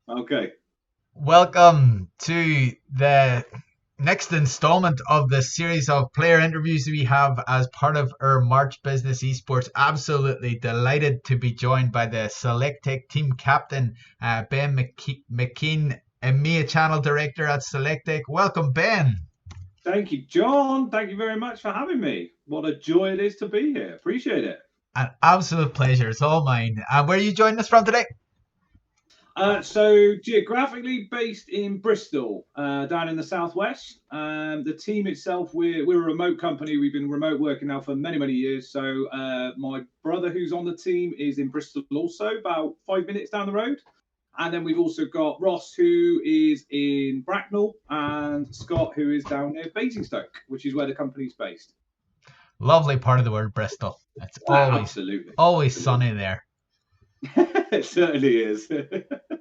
Okay. Welcome to the next installment of the series of player interviews we have as part of our March Business Esports. Absolutely delighted to be joined by the Selectec team captain, Ben McKean, EMEA Channel Director at Selectec. Welcome, Ben. Thank you, John. Thank you very much for having me. What a joy it is to be here. Appreciate it. An absolute pleasure. It's all mine. Where are you joining us from today? So geographically based in Bristol, down in the southwest. The team itself, we're a remote company. We've been remote working now for many years. So my brother, who's on the team, is in Bristol also, about 5 minutes down the road. And then we've also got Ross, who is in Bracknell, and Scott, who is down near Basingstoke, which is where the company's based. Lovely part of the world, Bristol. It's Absolutely, always absolutely. sunny there. It certainly is.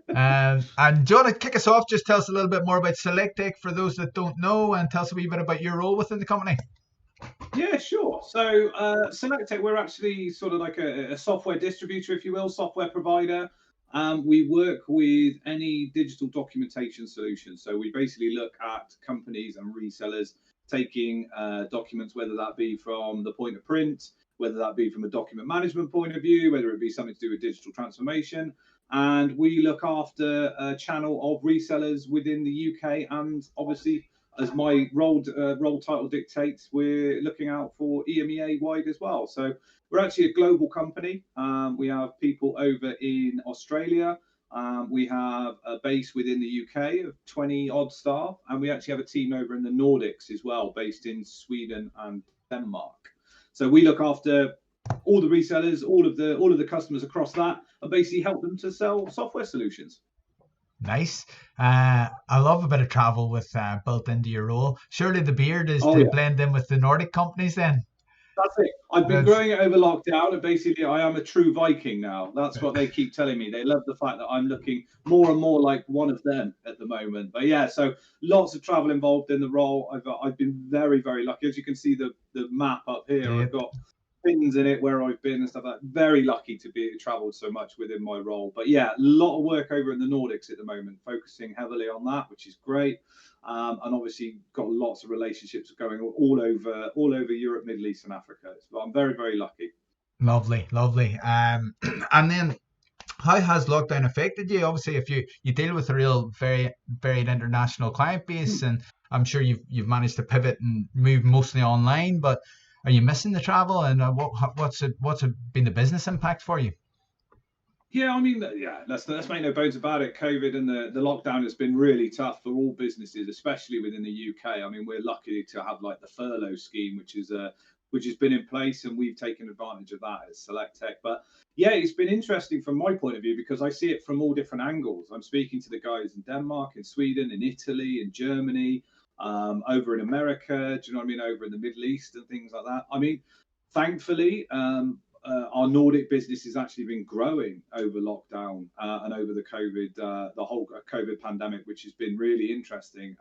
And do you want to kick us off? Just tell us a little bit more about Selectec for those that don't know, and tell us a wee bit about your role within the company. Yeah, sure. So, Selectec, we're actually sort of like a software distributor, if you will, software provider. We work with any digital documentation solution. So, we basically look at companies and resellers taking documents, whether that be from the point of print, whether that be from a document management point of view, whether it be something to do with digital transformation. And we look after a channel of resellers within the UK and obviously as my role title dictates, we're looking out for EMEA wide as well. So we're actually a global company. We have people over in Australia. We have a base within the UK of 20 odd staff, and we actually have a team over in the Nordics as well, based in Sweden and Denmark. So we look after all the resellers, all of the customers across that, and basically help them to sell software solutions. Nice. I love a bit of travel with built into your role. Surely the beard is Oh to yeah. blend in with the Nordic companies then. That's it. I've been That's growing it over lockdown, and basically, I am a true Viking now. That's what they keep telling me. They love the fact that I'm looking more and more like one of them at the moment. But yeah, so lots of travel involved in the role. I've been very lucky. As you can see the map up here, I've it. got things in it where I've been and stuff like that. Very lucky to be traveled so much within my role. But yeah, a lot of work over in the Nordics at the moment, focusing heavily on that, which is great. And obviously got lots of relationships going all over Europe, Middle East, and Africa. So I'm very lucky. Lovely, lovely. And then how has lockdown affected you? Obviously, if you deal with a real very varied international client base, and I'm sure you've managed to pivot and move mostly online, but are you missing the travel? And what's it been the business impact for you? Yeah, I mean, yeah, let's make no bones about it. COVID and the lockdown has been really tough for all businesses, especially within the UK. I mean, we're lucky to have like the furlough scheme, which has been in place, and we've taken advantage of that as Selectec. But yeah, it's been interesting from my point of view because I see it from all different angles. I'm speaking to the guys in Denmark, in Sweden, in Italy, in Germany, over in America. Do you know what I mean? Over in the Middle East and things like that. I mean, thankfully, our Nordic business has actually been growing over lockdown and over the whole COVID pandemic, which has been really interesting.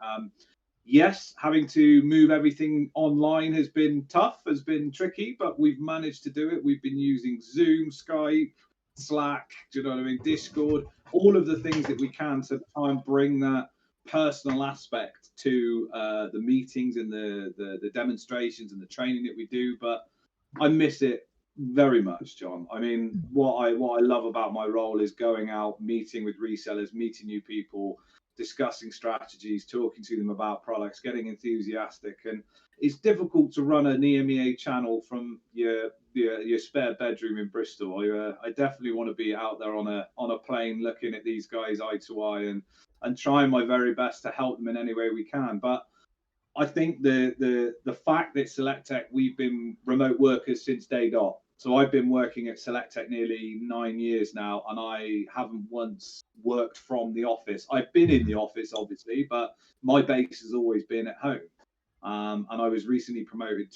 Yes, having to move everything online has been tough, has been tricky, but we've managed to do it. We've been using Zoom, Skype, Slack, do you know what I mean? Discord, all of the things that we can to try and bring that personal aspect to the meetings and the demonstrations and the training that we do. But I miss it very much, John. I mean, what I love about my role is going out, meeting with resellers, meeting new people, discussing strategies, talking to them about products, getting enthusiastic. And it's difficult to run an EMEA channel from your spare bedroom in Bristol. I definitely want to be out there on a plane, looking at these guys eye to eye and trying my very best to help them in any way we can. But I think the fact that Selectec, we've been remote workers since day dot. So I've been working at Selectec nearly 9 years now, and I haven't once worked from the office. I've been in the office, obviously, but my base has always been at home. And I was recently promoted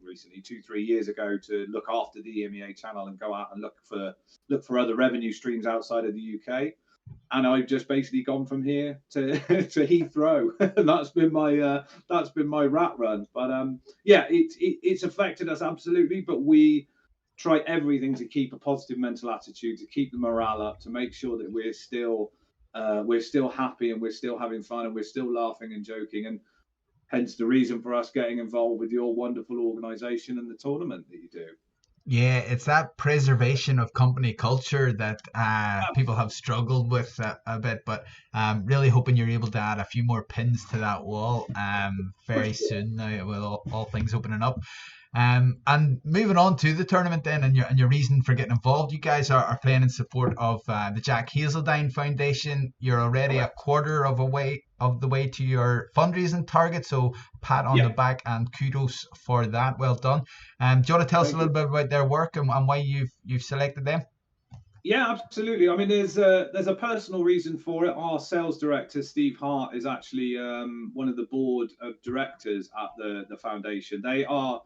recently 2-3 years ago to look after the EMEA channel and go out and look for other revenue streams outside of the UK. And I've just basically gone from here to to Heathrow. That's been my rat run. But yeah, it's affected us absolutely. But we try everything to keep a positive mental attitude, to keep the morale up, to make sure that we're still we're still happy and we're still having fun and we're still laughing and joking, and hence the reason for us getting involved with your wonderful organisation and the tournament that you do. Yeah, it's that preservation of company culture that people have struggled with a bit, but really hoping you're able to add a few more pins to that wall very soon now with all things opening up. And moving on to the tournament then, and your reason for getting involved, you guys are playing in support of the Jack Hazeldine Foundation. You're already a quarter of the way to your fundraising target, so pat on the back and kudos for that. Well done. Do you want to tell us a little bit about their work and why you've selected them? Yeah, absolutely. I mean, there's a personal reason for it. Our sales director, Steve Hart, is actually one of the board of directors at the foundation. They are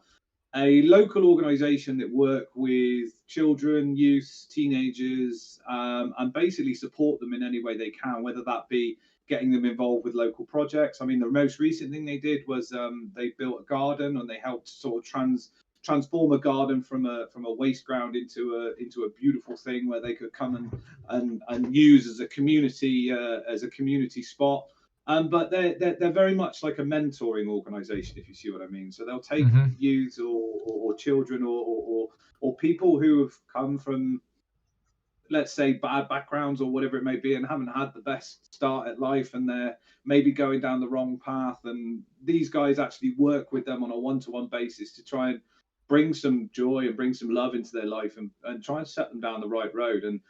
a local organisation that work with children, youth, teenagers, and basically support them in any way they can, whether that be getting them involved with local projects. I mean, the most recent thing they did was they built a garden and they helped sort of transform a garden from a waste ground into a beautiful thing where they could come and use as a community spot. But they're very much like a mentoring organisation, if you see what I mean. So they'll take youth or children or people who have come from, let's say, bad backgrounds or whatever it may be, and haven't had the best start at life, and they're maybe going down the wrong path. And these guys actually work with them on a one-to-one basis to try and bring some joy and bring some love into their life and try and set them down the right road. And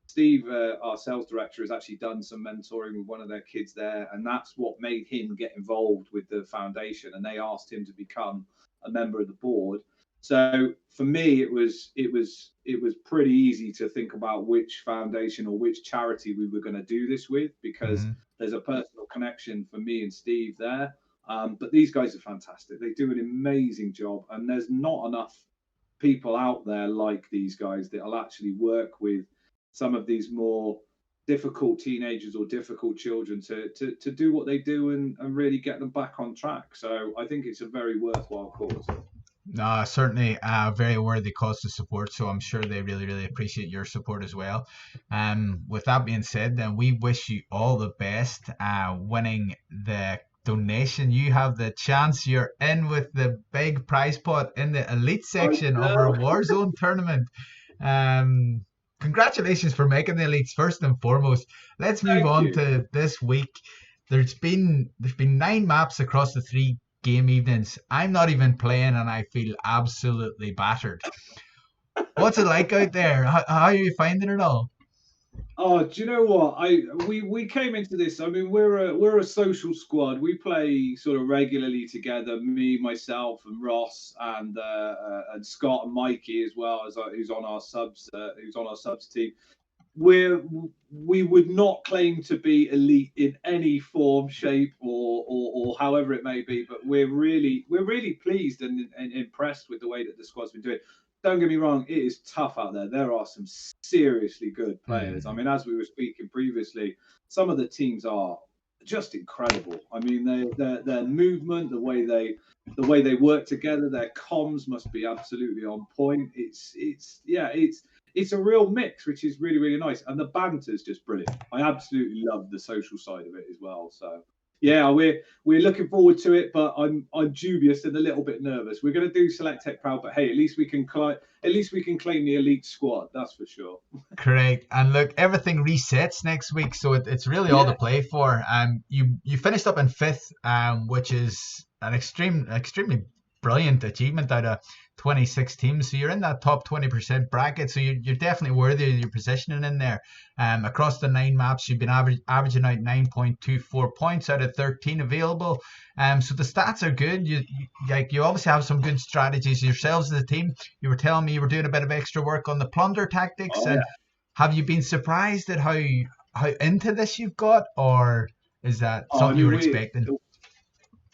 Steve, our sales director, has actually done some mentoring with one of their kids there, and that's what made him get involved with the foundation. And they asked him to become a member of the board. So for me, it was pretty easy to think about which foundation or which charity we were going to do this with, because there's a personal connection for me and Steve there. But these guys are fantastic. They do an amazing job, and there's not enough people out there like these guys that will actually work with some of these more difficult teenagers or difficult children to do what they do and really get them back on track. So I think it's a very worthwhile cause. No, certainly a very worthy cause to support. So I'm sure they really, really appreciate your support as well. With that being said, then we wish you all the best winning the donation. You have the chance. You're in with the big prize pot in the elite section of our Warzone tournament. Congratulations for making the elites first and foremost. Let's move on to this week. There's been 9 maps across the 3 game evenings. I'm not even playing and I feel absolutely battered. What's it like out there? How are you finding it all? Oh, do you know what? We came into this. I mean, we're a social squad. We play sort of regularly together. Me, myself, and Ross, and Scott and Mikey as well, as who's on our subs team. We would not claim to be elite in any form, shape, or however it may be, but we're really pleased and impressed with the way that the squad's been doing. Don't get me wrong, it is tough out there. There are some seriously good players. I mean, as we were speaking previously, some of the teams are just incredible. I mean, their movement, the way they work together, their comms must be absolutely on point. It's a real mix, which is really, really nice. And the banter's just brilliant. I absolutely love the social side of it as well. So yeah, we're looking forward to it, but I'm dubious and a little bit nervous. We're going to do Selectec proud, but hey, at least we can claim the elite squad. That's for sure. Correct. And look, everything resets next week, so it's really all to play for. You finished up in 5th, which is an extremely brilliant achievement out of 26 teams. So you're in that top 20% bracket. So you're definitely worthy of your positioning in there. Across the 9 maps, you've been averaging out 9.24 points out of 13 available. So the stats are good. You obviously have some good strategies yourselves as a team. You were telling me you were doing a bit of extra work on the plunder tactics. Have you been surprised at how into this you've got, or is that something you were expecting?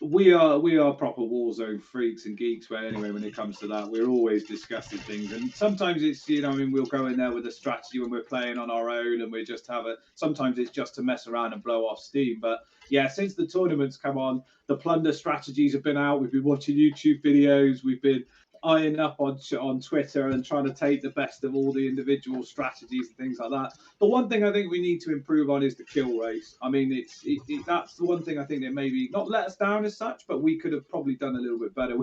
We are proper Warzone freaks and geeks. Anyway, when it comes to that, we're always discussing things, and sometimes it's we'll go in there with a strategy when we're playing on our own, and we just have sometimes it's just to mess around and blow off steam. But yeah, since the tournament's come on, the plunder strategies have been out. We've been watching YouTube videos. We've been eyeing up on Twitter and trying to take the best of all the individual strategies and things like that. The one thing I think we need to improve on is the kill race. I mean, that's the one thing I think that maybe not let us down as such, but we could have probably done a little bit better.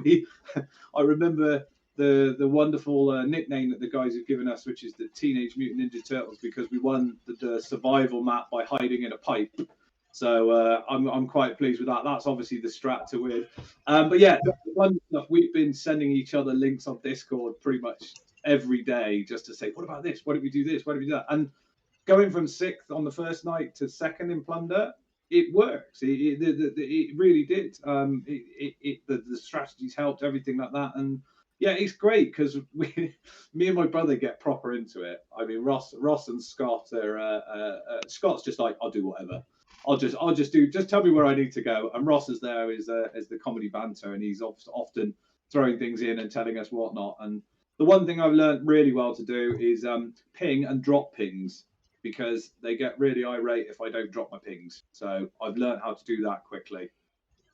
I remember the wonderful nickname that the guys have given us, which is the Teenage Mutant Ninja Turtles, because we won the survival map by hiding in a pipe. So I'm quite pleased with that. That's obviously the strat to win. But yeah, the one stuff, we've been sending each other links on Discord pretty much every day just to say, what about this? Why don't we do this? Why don't we do that? And going from 6th on the first night to 2nd in Plunder, it works. It really did. The strategies helped, everything like that. And yeah, it's great because me and my brother get proper into it. I mean, Ross and Scott are Scott's just like, I'll do whatever. I'll just do. Just tell me where I need to go. And Ross is there as the comedy banter, and he's often throwing things in and telling us whatnot. And the one thing I've learned really well to do is ping and drop pings, because they get really irate if I don't drop my pings. So I've learned how to do that quickly.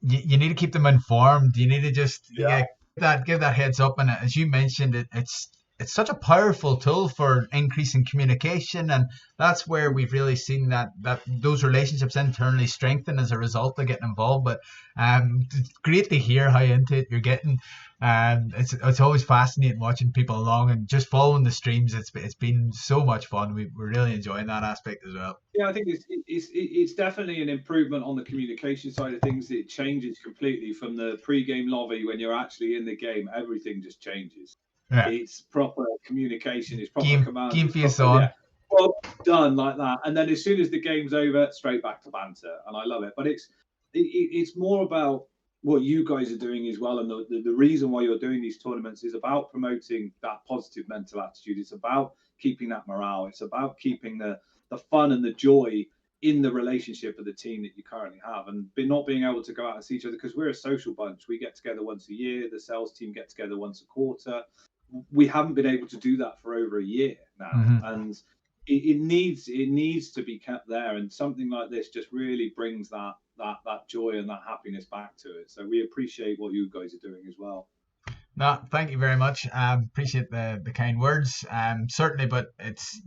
You need to keep them informed. You need to just give that heads up. And as you mentioned, it's such a powerful tool for increasing communication, and that's where we've really seen that those relationships internally strengthen as a result of getting involved. But it's great to hear how into it you're getting. It's always fascinating watching people along and just following the streams. It's been so much fun. We're really enjoying that aspect as well. Yeah, I think it's definitely an improvement on the communication side of things. It changes completely from the pre-game lobby. When you're actually in the game, everything just changes. Yeah. It's proper communication. It's proper command. Game face on. Well done, like that. And then as soon as the game's over, straight back to banter, and I love it. But it's more about what you guys are doing as well, and the reason why you're doing these tournaments is about promoting that positive mental attitude. It's about keeping that morale. It's about keeping the fun and the joy in the relationship of the team that you currently have, and not being able to go out and see each other, because we're a social bunch. We get together once a year. The sales team get together once a quarter. We haven't been able to do that for over a year now, and it needs to be kept there. And something like this just really brings that joy and that happiness back to it. So we appreciate what you guys are doing as well. No, thank you very much. Appreciate the kind words. Certainly, but it's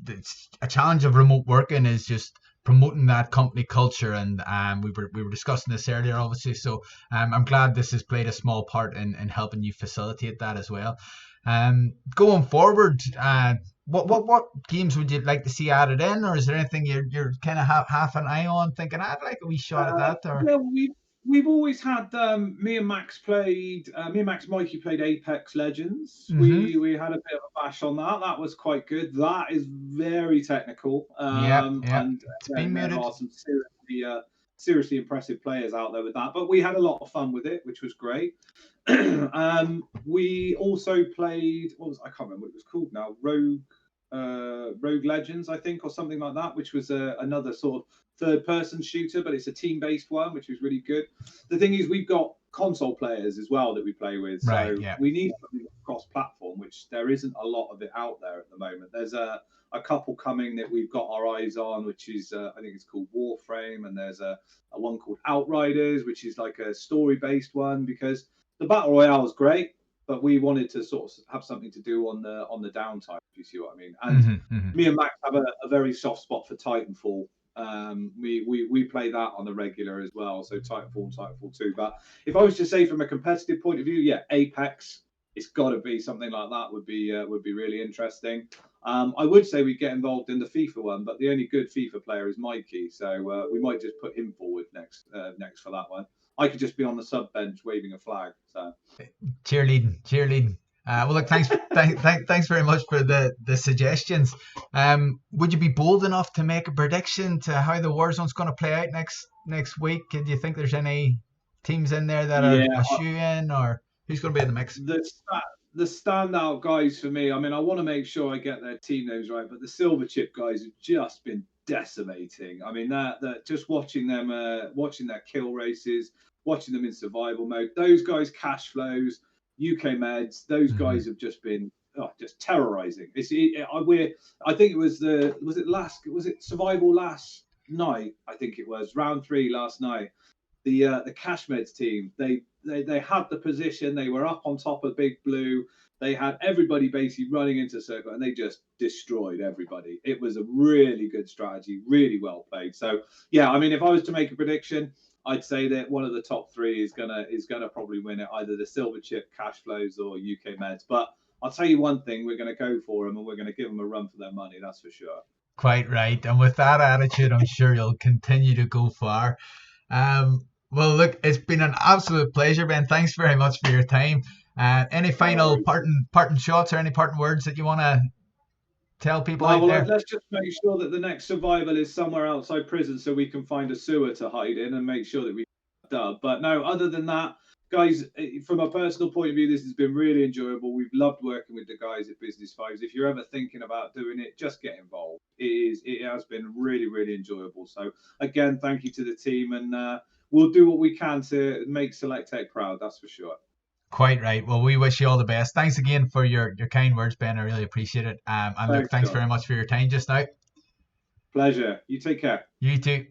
a challenge of remote working is just promoting that company culture, and we were discussing this earlier, obviously. So I'm glad this has played a small part in helping you facilitate that as well. Going forward, what games would you like to see added in, or is there anything you're kind of half an eye on, thinking I'd like a wee shot at that? Or yeah, we've always had me and Mikey played Apex Legends. We had a bit of a bash on that. That was quite good. That is very technical. And there are some seriously impressive players out there with that. But we had a lot of fun with it, which was great. We also played, I can't remember what it was called now, Rogue Legends, I think, or something like that, which was another sort of third-person shooter, but it's a team-based one, which was really good. The thing is, we've got console players as well that we play with, so we need something cross-platform, which there isn't a lot of it out there at the moment. There's a couple coming that we've got our eyes on, which is I think it's called Warframe, and there's a one called Outriders, which is like a story-based one, because the Battle Royale is great, but we wanted to sort of have something to do on the downtime, if you see what I mean. And me and Max have a very soft spot for Titanfall. We play that on the regular as well, so Titanfall and Titanfall 2. But if I was to say from a competitive point of view, yeah, Apex, it's got to be something like that would be really interesting. I would say we get involved in the FIFA one, but the only good FIFA player is Mikey, so we might just put him forward next for that one. I could just be on the sub bench waving a flag. So cheerleading. Well, look, thanks very much for the suggestions. Would you be bold enough to make a prediction to how the Warzone's going to play out next week? Do you think there's any teams in there that are a shoe-in, or who's going to be in the mix? The standout guys for me, I mean, I want to make sure I get their team names right, but the Silver Chip guys have just been decimating. I mean, that just watching them, watching their kill races, watching them in survival mode. Those guys, cash flows, UK meds, those guys have just been just terrorizing. I think it was was it survival last night? I think it was round 3 last night. the Cashmeds team, they had the position, they were up on top of Big Blue, they had everybody basically running into circle, and they just destroyed everybody. It was a really good strategy, really well played. So yeah, I mean, if I was to make a prediction, I'd say that one of the top three is gonna probably win it, either the Silver Chip, Cash Flows, or UK Meds. But I'll tell you one thing: we're gonna go for them, and we're gonna give them a run for their money. That's for sure. Quite right. And with that attitude, I'm sure you'll continue to go far. Well, look, it's been an absolute pleasure, Ben. Thanks very much for your time. Any final parting shots or any parting words that you want to tell people out there? Let's just make sure that the next survival is somewhere outside prison so we can find a sewer to hide in and make sure that we dub. But no, other than that, guys, from a personal point of view, this has been really enjoyable. We've loved working with the guys at Business Fives. If you're ever thinking about doing it, just get involved. It has been really, really enjoyable. So again, thank you to the team, and we'll do what we can to make Selectec proud. That's for sure. Quite right. Well, we wish you all the best. Thanks again for your kind words, Ben. I really appreciate it. And look, thanks very much for your time just now. Pleasure. You take care. You too.